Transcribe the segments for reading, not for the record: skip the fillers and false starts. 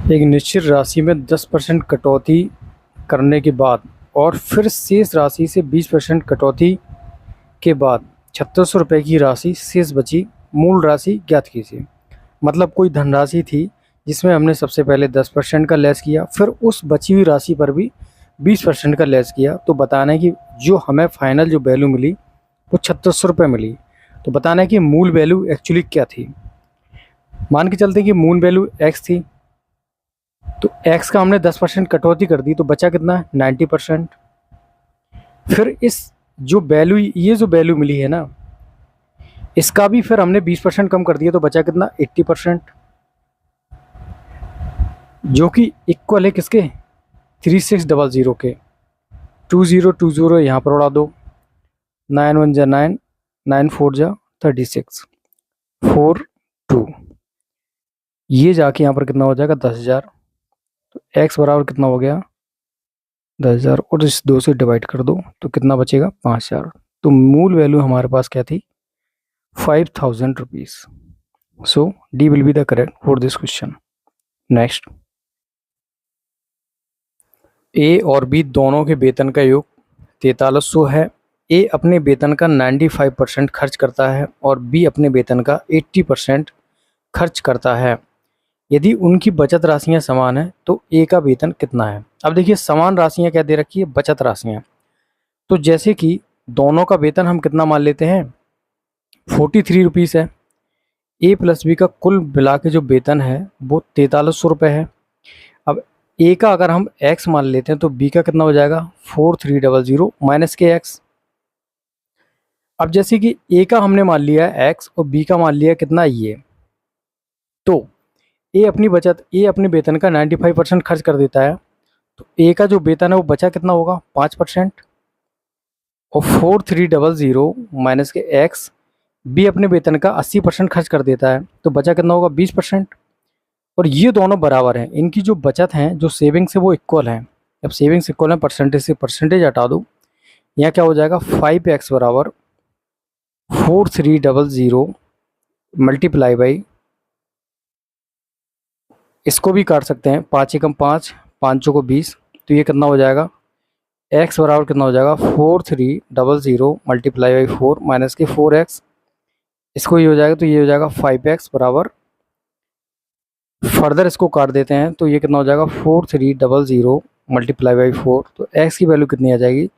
एक निश्चित राशि में 10% कटौती करने के बाद और फिर शेष राशि से 20% कटौती के बाद 3600 रुपये की राशि शेष बची। मूल राशि ज्ञात कीजिए। मतलब कोई धनराशि थी जिसमें हमने सबसे पहले 10% का लेस किया, फिर उस बची हुई राशि पर भी 20% का लेस किया। तो बताना है कि जो हमें फाइनल जो वैल्यू मिली वो 3600 रुपये मिली। तो बताना है कि मूल वैल्यू एक्चुअली क्या थी। मान के चलते कि मूल वैल्यू एक्स थी, तो एक्स का हमने 10% कटौती कर दी, तो बचा कितना है 90%। फिर इस ये जो वैल्यू मिली है ना, इसका भी फिर हमने 20% कम कर दिया, तो बचा कितना 80%, जो कि इक्वल है किसके 3600 के। 2020 यहाँ पर उड़ा दो, 9 1 जा 9, 9 4 जा 36, 4 2, ये जाके यहाँ पर कितना हो जाएगा 10,000। तो x बराबर कितना हो गया 10,000, और इस 2 से डिवाइड कर दो तो कितना बचेगा 5,000। तो मूल वैल्यू हमारे पास क्या थी 5,000 rupees. So D will be the correct for this question. Next, A और बी दोनों के वेतन का योग 4300 है। ए अपने वेतन का 95% खर्च करता है और बी अपने वेतन का 80% खर्च करता है। यदि उनकी बचत राशियां समान हैं तो ए का वेतन कितना है। अब देखिए समान राशियां क्या दे रखी है, बचत राशियां। तो जैसे कि दोनों का वेतन हम कितना मान लेते हैं 43 रुपीज़ है। ए प्लस बी का कुल मिला के जो वेतन है वो 4300 रुपये है। अब ए का अगर हम एक्स मान लेते हैं तो बी का कितना हो जाएगा 4300 माइनस के एक्स। अब जैसे कि ए का हमने मान लिया है एक्स और बी का मान लिया कितना ये, तो ए अपने वेतन का 95% खर्च कर देता है। तो ए का जो वेतन है वो बचा कितना होगा 5%, और 4300 माइनस के एक्स, बी अपने वेतन का 80% खर्च कर देता है, तो बचा कितना होगा 20%। और ये दोनों बराबर हैं, इनकी जो बचत हैं जो सेविंग्स है वो इक्वल हैं। जब सेविंग्स इक्वल है परसेंटेज से परसेंटेज हटा दो, यहाँ क्या हो जाएगा 5x बराबर 4300 मल्टीप्लाई बाई, इसको भी काट सकते हैं 5 एकम 5, 5 को 20, तो ये कितना हो जाएगा x बराबर कितना हो जाएगा 4300 मल्टीप्लाई बाई 4 माइनस के 4x, इसको ये हो जाएगा तो ये हो जाएगा 5x बराबर, फर्दर इसको काट देते हैं तो ये कितना हो जाएगा 4300 मल्टीप्लाई बाई 4, तो x की वैल्यू कितनी आ जाएगी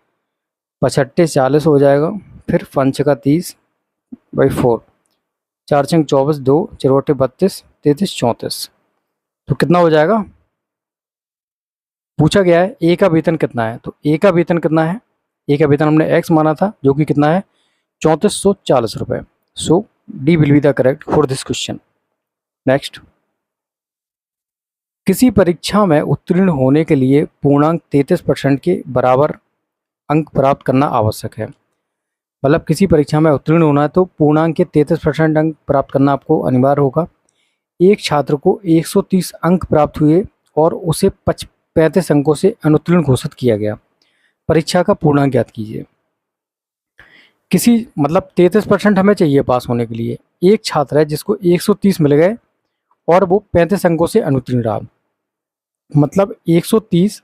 65 40 हो जाएगा। फिर 5 का 30 बाई 4, 4 6 24, 2 4 32, 33 34, तो कितना हो जाएगा। पूछा गया है ए का वेतन कितना है, तो ए का वेतन कितना है, ए का वेतन हमने एक्स माना था जो कि कितना है 3440 रुपये। So D will be the correct for this question. Next, किसी परीक्षा में उत्तीर्ण होने के लिए पूर्णांक 33% के बराबर अंक प्राप्त करना आवश्यक है। मतलब किसी परीक्षा में उत्तीर्ण होना है तो पूर्णांक के 33% अंक प्राप्त करना आपको अनिवार्य होगा। एक छात्र को 130 अंक प्राप्त हुए और उसे 35 अंकों से अनुत्तीर्ण घोषित किया गया। परीक्षा का पूर्णांक ज्ञात कीजिए। किसी मतलब 33% हमें चाहिए पास होने के लिए। एक छात्र है जिसको 130 मिल गए और वो 35 अंकों से अनुत्तीर्ण रहा। मतलब 130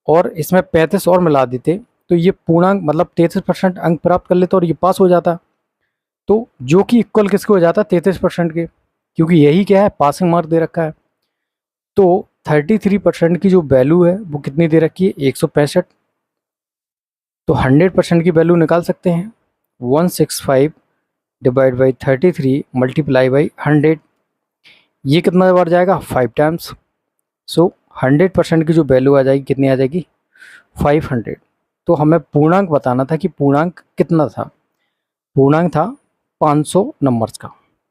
और इसमें 35 और मिला देते तो ये पूर्णांक मतलब 33% अंक प्राप्त कर लेता और ये पास हो जाता। तो जो कि इक्वल किसके हो जाता 33% के, क्योंकि यही क्या है पासिंग मार्क दे रखा है। तो 33% की जो वैल्यू है वो कितनी दे रखी है 165। तो 100% की वैल्यू निकाल सकते हैं 165 डिवाइड बाई 33 मल्टीप्लाई बाई 100, ये कितना बार जाएगा 5 टाइम्स। सो 100% की जो वैल्यू आ जाएगी कितनी आ जाएगी 500। तो हमें पूर्णांक बताना था कि पूर्णांक कितना था। पूर्णांक था 500 नंबर्स का।